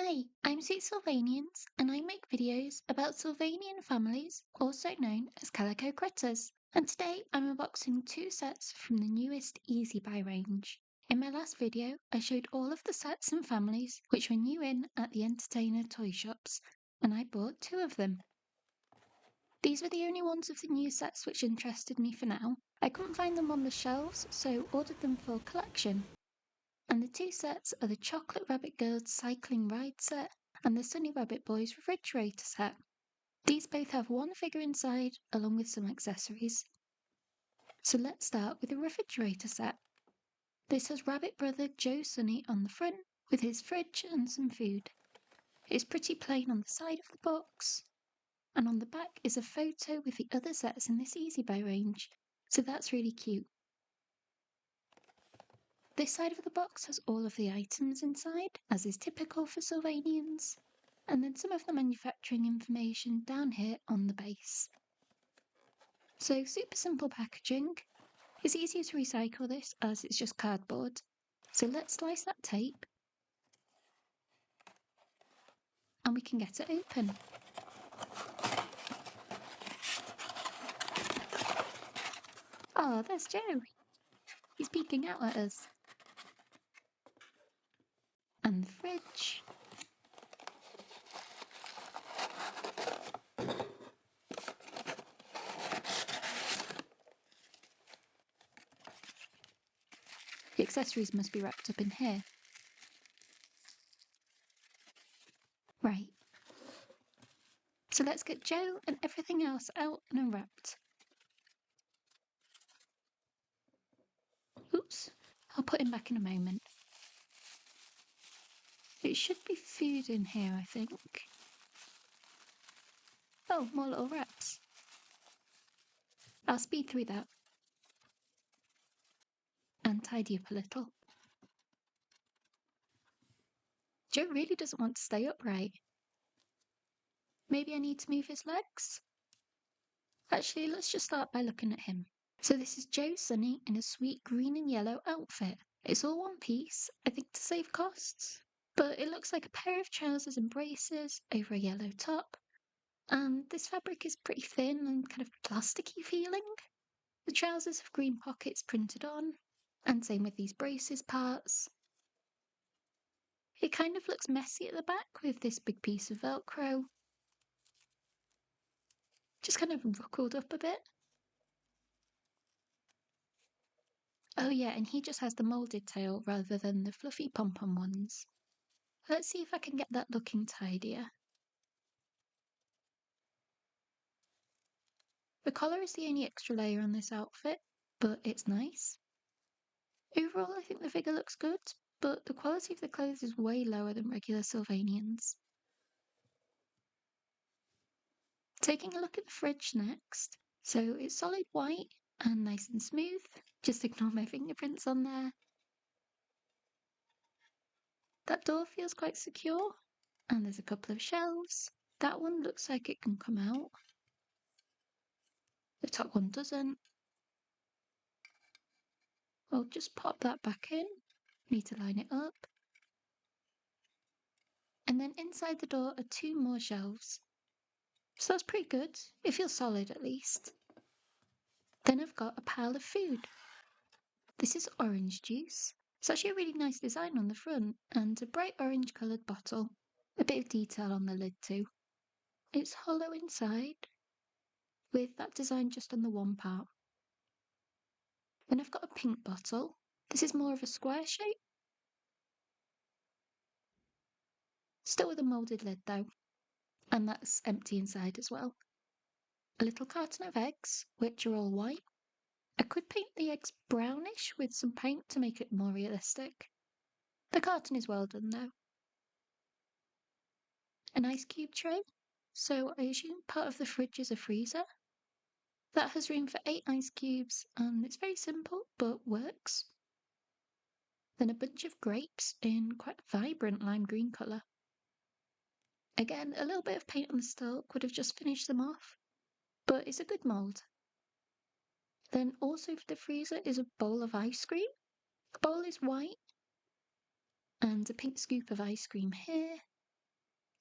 Hi, I'm Sylvanians, and I make videos about Sylvanian families, also known as Calico critters. And today I'm unboxing two sets from the newest Easy Buy range. In my last video, I showed all of the sets and families which were new in at the Entertainer toy shops, and I bought two of them. These were the only ones of the new sets which interested me for now. I couldn't find them on the shelves, so ordered them for collection. And the two sets are the Chocolate Rabbit Girls Cycling Ride set and the Sunny Rabbit Boys Refrigerator set. These both have one figure inside along with some accessories. So let's start with the refrigerator set. This has Rabbit brother Joe Sunny on the front with his fridge and some food. It's pretty plain on the side of the box, and on the back is a photo with the other sets in this Easy Buy range, so that's really cute. This side of the box has all of the items inside, as is typical for Sylvanians, and then some of the manufacturing information down here on the base. So super simple packaging. It's easier to recycle this as it's just cardboard. So let's slice that tape and we can get it open. Oh, there's Joe. He's peeking out at us. And the fridge. The accessories must be wrapped up in here. Right. So let's get Joe and everything else out and unwrapped. Oops, I'll put him back in a moment. It should be food in here, I think. Oh, more little wraps. I'll speed through that and tidy up a little. Joe really doesn't want to stay upright. Maybe I need to move his legs? Actually, let's just start by looking at him. So this is Joe Sunny in a sweet green and yellow outfit. It's all one piece, I think to save costs. But it looks like a pair of trousers and braces over a yellow top. And this fabric is pretty thin and kind of plasticky feeling. The trousers have green pockets printed on, and same with these braces parts. It kind of looks messy at the back with this big piece of Velcro. Just kind of ruckled up a bit. Oh yeah, and he just has the moulded tail rather than the fluffy pom-pom ones. Let's see if I can get that looking tidier. The collar is the only extra layer on this outfit, but it's nice. Overall, I think the figure looks good, but the quality of the clothes is way lower than regular Sylvanians. Taking a look at the fridge next. So it's solid white and nice and smooth. Just ignore my fingerprints on there. That door feels quite secure, and there's a couple of shelves. That one looks like it can come out. The top one doesn't. I'll just pop that back in. Need to line it up. And then inside the door are two more shelves. So that's pretty good. It feels solid at least. Then I've got a pile of food. This is orange juice. It's actually a really nice design on the front and a bright orange coloured bottle. A bit of detail on the lid too. It's hollow inside with that design just on the one part. Then I've got a pink bottle. This is more of a square shape. Still with a moulded lid though. And that's empty inside as well. A little carton of eggs, which are all white. I could paint the eggs brownish with some paint to make it more realistic. The carton is well done though. An ice cube tray. So I assume part of the fridge is a freezer. That has room for 8 ice cubes and it's very simple but works. Then a bunch of grapes in quite a vibrant lime green colour. Again, a little bit of paint on the stalk would have just finished them off, but it's a good mould. Then also for the freezer is a bowl of ice cream. The bowl is white and a pink scoop of ice cream here.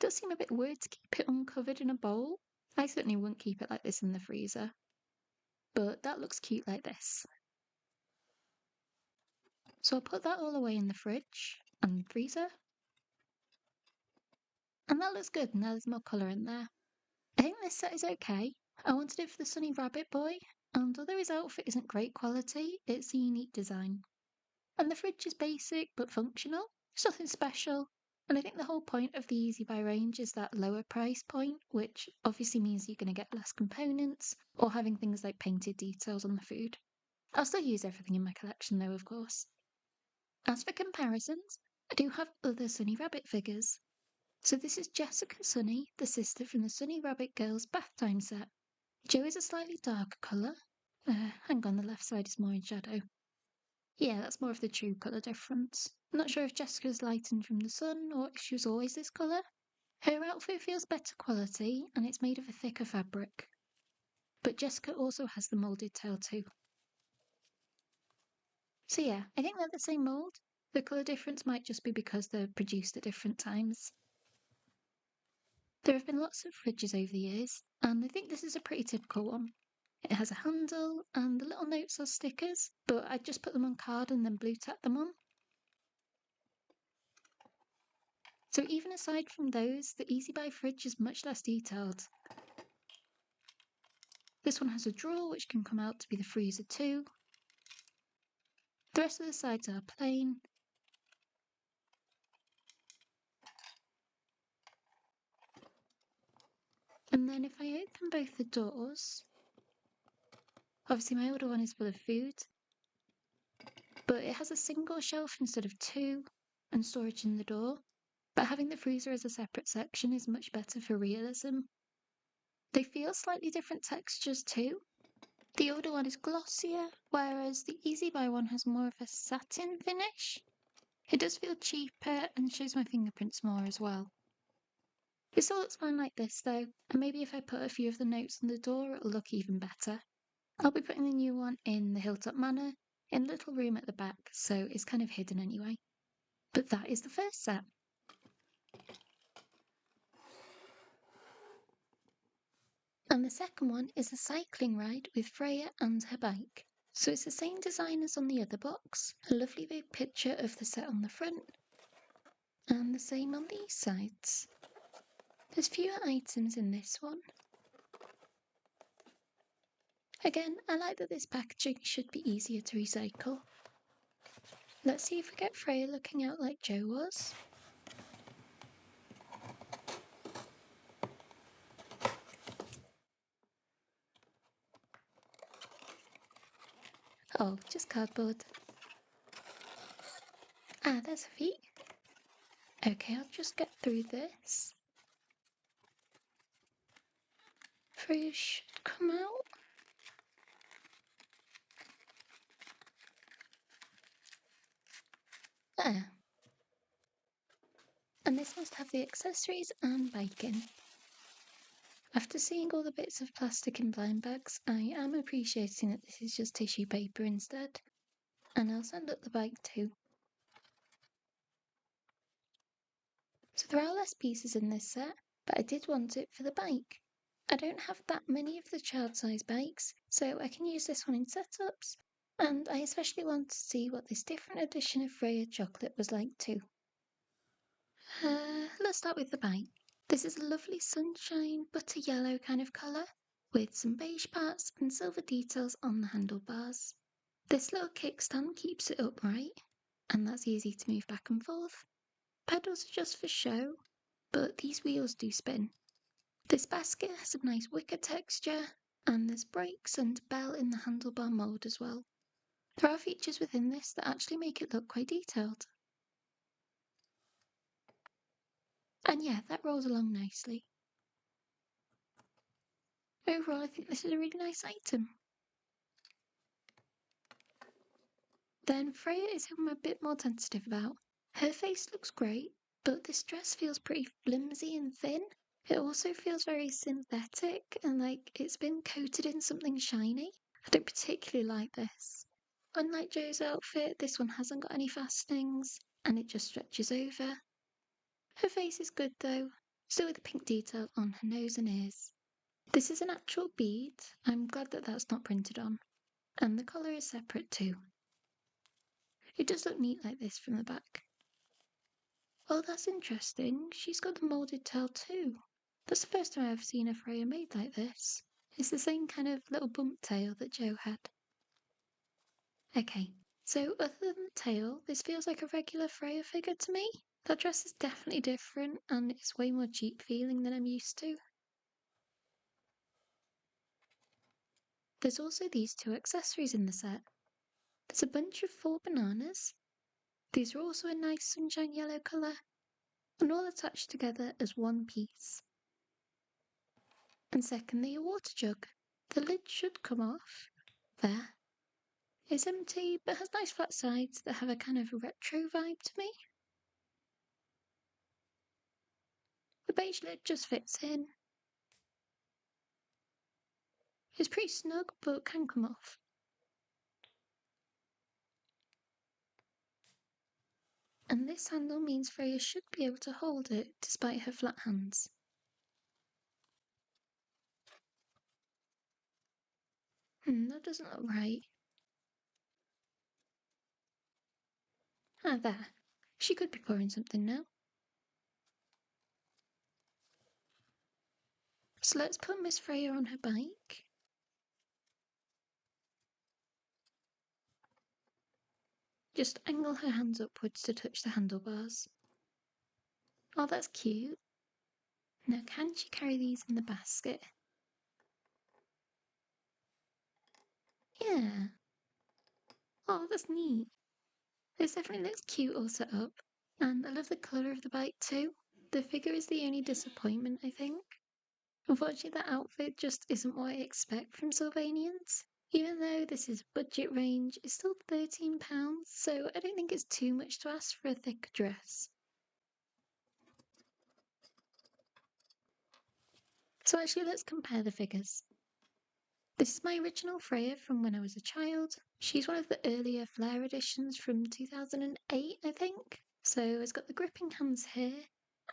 does seem a bit weird to keep it uncovered in a bowl. I certainly wouldn't keep it like this in the freezer. But that looks cute like this. So I'll put that all away in the fridge and freezer. And that looks good, now there's more colour in there. I think this set is okay. I wanted it for the Sunny Rabbit boy, and although his outfit isn't great quality, it's a unique design. And the fridge is basic but functional. It's nothing special. And I think the whole point of the Easy Buy range is that lower price point, which obviously means you're going to get less components or having things like painted details on the food. I'll still use everything in my collection though, of course. As for comparisons, I do have other Sunny Rabbit figures. So this is Jessica Sunny, the sister from the Sunny Rabbit Girls Bath Time set. Jo is a slightly darker colour. Hang on, the left side is more in shadow. Yeah, that's more of the true colour difference. I'm not sure if Jessica's lightened from the sun or if she was always this colour. Her outfit feels better quality and it's made of a thicker fabric. But Jessica also has the moulded tail too. So yeah, I think they're the same mould. The colour difference might just be because they're produced at different times. There have been lots of fridges over the years, and I think this is a pretty typical one. It has a handle, and the little notes are stickers, but I just put them on card and then blue tack them on. So even aside from those, the Easy Buy fridge is much less detailed. This one has a drawer which can come out to be the freezer too. The rest of the sides are plain. And then if I open both the doors, obviously my older one is full of food, but it has a single shelf instead of two and storage in the door. But having the freezer as a separate section is much better for realism. They feel slightly different textures too. The older one is glossier, whereas the Easy Buy one has more of a satin finish. It does feel cheaper and shows my fingerprints more as well. It still looks fine like this though, and maybe if I put a few of the notes on the door it'll look even better. I'll be putting the new one in the Hilltop Manor, in a little room at the back, so it's kind of hidden anyway. But that is the first set. And the second one is a cycling ride with Freya and her bike. So it's the same design as on the other box, a lovely big picture of the set on the front, and the same on these sides. There's fewer items in this one. Again, I like that this packaging should be easier to recycle. Let's see if we get Freya looking out like Jo was. Oh, just cardboard. Ah, there's her feet. Okay, I'll just get through this. Freya should come out. There. And this must have the accessories and bacon. After seeing all the bits of plastic in blind bags, I am appreciating that this is just tissue paper instead. And I'll sand up the bike too. So there are less pieces in this set, but I did want it for the bike. I don't have that many of the child-size bikes, so I can use this one in setups, and I especially want to see what this different edition of Freya Chocolate was like too. Let's start with the bike. This is a lovely sunshine, butter yellow kind of colour, with some beige parts and silver details on the handlebars. This little kickstand keeps it upright, and that's easy to move back and forth. Pedals are just for show, but these wheels do spin. This basket has a nice wicker texture, and there's brakes and bell in the handlebar mould as well. There are features within this that actually make it look quite detailed. And yeah, that rolls along nicely. Overall, I think this is a really nice item. Then Freya is who I'm a bit more tentative about. Her face looks great, but this dress feels pretty flimsy and thin. It also feels very synthetic and like it's been coated in something shiny. I don't particularly like this. Unlike Jo's outfit, this one hasn't got any fastenings and it just stretches over. Her face is good though, still with the pink detail on her nose and ears. This is an actual bead. I'm glad that that's not printed on. And the collar is separate too. It does look neat like this from the back. Oh, that's interesting. She's got the moulded tail too. That's the first time I've seen a Freya made like this. It's the same kind of little bump tail that Jo had. Okay, so other than the tail, this feels like a regular Freya figure to me. That dress is definitely different and it's way more cheap feeling than I'm used to. There's also these two accessories in the set. There's a bunch of 4 bananas. These are also a nice sunshine yellow colour, and all attached together as one piece. And secondly, a water jug. The lid should come off. There. It's empty, but has nice flat sides that have a kind of retro vibe to me. The beige lid just fits in. It's pretty snug, but can come off. And this handle means Freya should be able to hold it despite her flat hands. That doesn't look right. Ah, there. She could be pouring something now. So let's put Miss Freya on her bike. Just angle her hands upwards to touch the handlebars. Oh, that's cute. Now, can she carry these in the basket? Yeah. Oh, that's neat. This definitely looks cute all set up. And I love the colour of the bike too. The figure is the only disappointment, I think. Unfortunately, that outfit just isn't what I expect from Sylvanians. Even though this is budget range, it's still £13, so I don't think it's too much to ask for a thick dress. So actually, let's compare the figures. This is my original Freya from when I was a child. She's one of the earlier Flare editions from 2008, I think. So it's got the gripping hands here,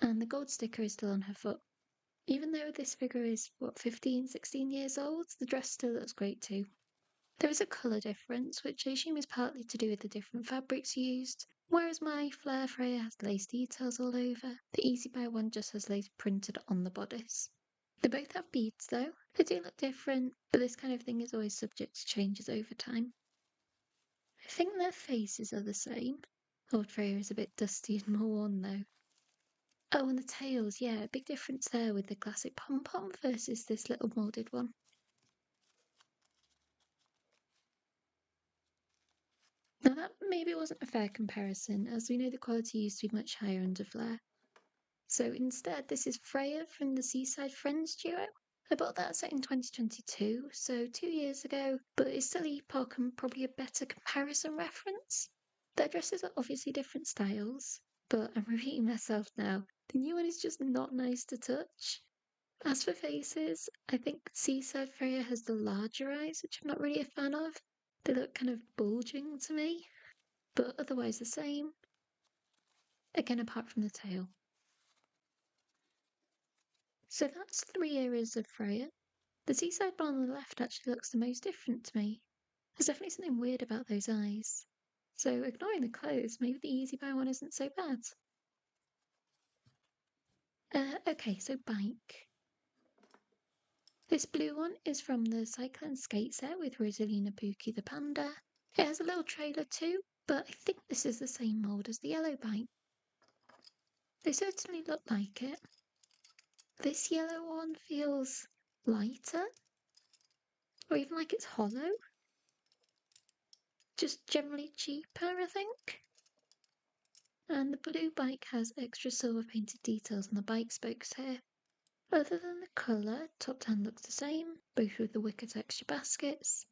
and the gold sticker is still on her foot. Even though this figure is, 15, 16 years old, the dress still looks great too. There is a colour difference, which I assume is partly to do with the different fabrics used. Whereas my Flare Freya has lace details all over, the Easy Buy one just has lace printed on the bodice. They both have beads though. They do look different, but this kind of thing is always subject to changes over time. I think their faces are the same. Old Freya is a bit dusty and more worn though. Oh, and the tails, yeah, big difference there with the classic pom-pom versus this little moulded one. Now that maybe wasn't a fair comparison, as we know the quality used to be much higher under Flare. So instead, this is Freya from the Seaside Friends duo. I bought that set in 2022, so 2 years ago, but it's still epoch and probably a better comparison reference. Their dresses are obviously different styles, but I'm repeating myself now. The new one is just not nice to touch. As for faces, I think Seaside Freya has the larger eyes, which I'm not really a fan of. They look kind of bulging to me, but otherwise the same. Again, apart from the tail. So that's 3 areas of Freya. The seaside one on the left actually looks the most different to me. There's definitely something weird about those eyes. So ignoring the clothes, maybe the Easy Buy one isn't so bad. Okay, so bike. This blue one is from the Cycle and Skate set with Rosalina Pookie the panda. It has a little trailer too, but I think this is the same mould as the yellow bike. They certainly look like it. This yellow one feels lighter, or even like it's hollow. Just generally cheaper, I think. And the blue bike has extra silver painted details on the bike spokes here. Other than the colour, top tan looks the same, both with the wicker texture baskets.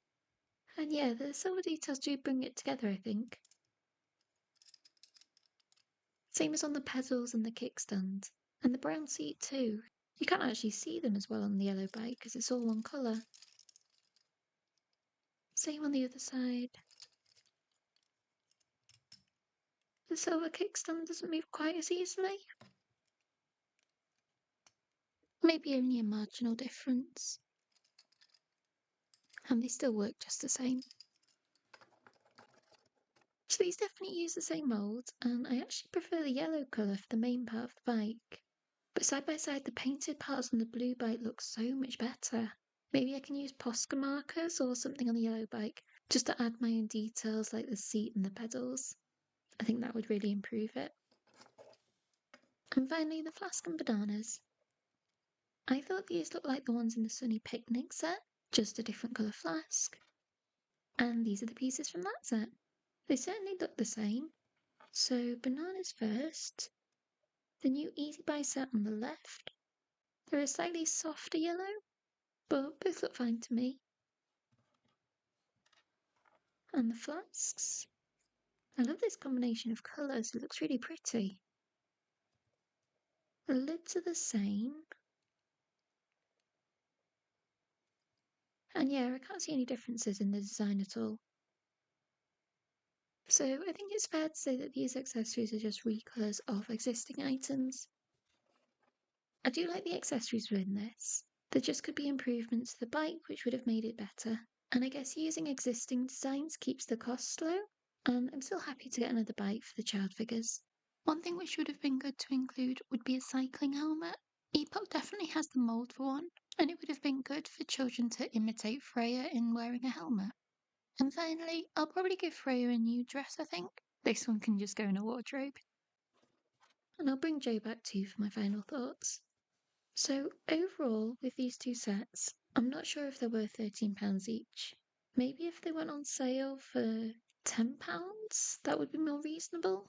And yeah, the silver details do bring it together, I think. Same as on the pedals and the kickstand. And the brown seat too. You can't actually see them as well on the yellow bike because it's all one colour. Same on the other side. The silver kickstand doesn't move quite as easily. maybe only a marginal difference. And they still work just the same. So these definitely use the same mould, and I actually prefer the yellow colour for the main part of the bike. But side by side, the painted parts on the blue bike look so much better. Maybe I can use Posca markers or something on the yellow bike just to add my own details like the seat and the pedals. I think that would really improve it. And finally, the flask and bananas. I thought these looked like the ones in the Sunny Picnic set, just a different colour flask. And these are the pieces from that set. They certainly look the same. So, bananas first. The new Easy Buy set on the left. They're a slightly softer yellow, but both look fine to me. And the flasks. I love this combination of colours, it looks really pretty. The lids are the same. And yeah, I can't see any differences in the design at all. So I think it's fair to say that these accessories are just recolours of existing items. I do like the accessories within this. There just could be improvements to the bike which would have made it better. And I guess using existing designs keeps the costs low. And I'm still happy to get another bike for the child figures. One thing which would have been good to include would be a cycling helmet. Epoch definitely has the mould for one, and it would have been good for children to imitate Freya in wearing a helmet. And finally, I'll probably give Freya a new dress, I think. This one can just go in a wardrobe. And I'll bring Joe back to you for my final thoughts. So, overall, with these two sets, I'm not sure if they're worth £13 each. Maybe if they went on sale for £10, that would be more reasonable.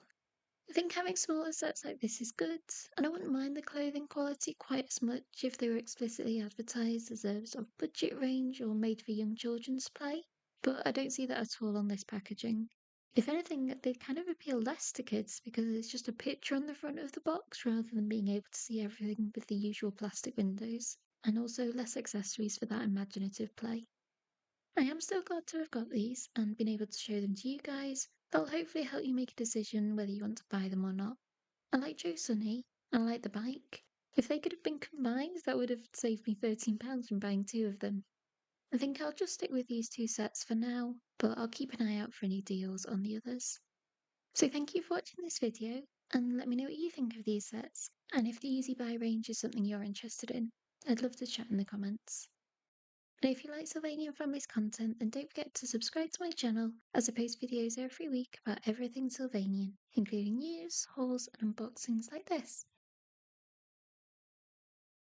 I think having smaller sets like this is good, and I wouldn't mind the clothing quality quite as much if they were explicitly advertised as a sort of budget range or made for young children's play, but I don't see that at all on this packaging. If anything, they kind of appeal less to kids because it's just a picture on the front of the box rather than being able to see everything with the usual plastic windows, and also less accessories for that imaginative play. I am still glad to have got these and been able to show them to you guys. They'll hopefully help you make a decision whether you want to buy them or not. I like Joe Sunny, and I like the bike. If they could have been combined, that would have saved me £13 from buying two of them. I think I'll just stick with these two sets for now, but I'll keep an eye out for any deals on the others. So thank you for watching this video, and let me know what you think of these sets, and if the Easy Buy range is something you're interested in. I'd love to chat in the comments. And if you like Sylvanian Family's content, then don't forget to subscribe to my channel, as I post videos every week about everything Sylvanian, including news, hauls, and unboxings like this.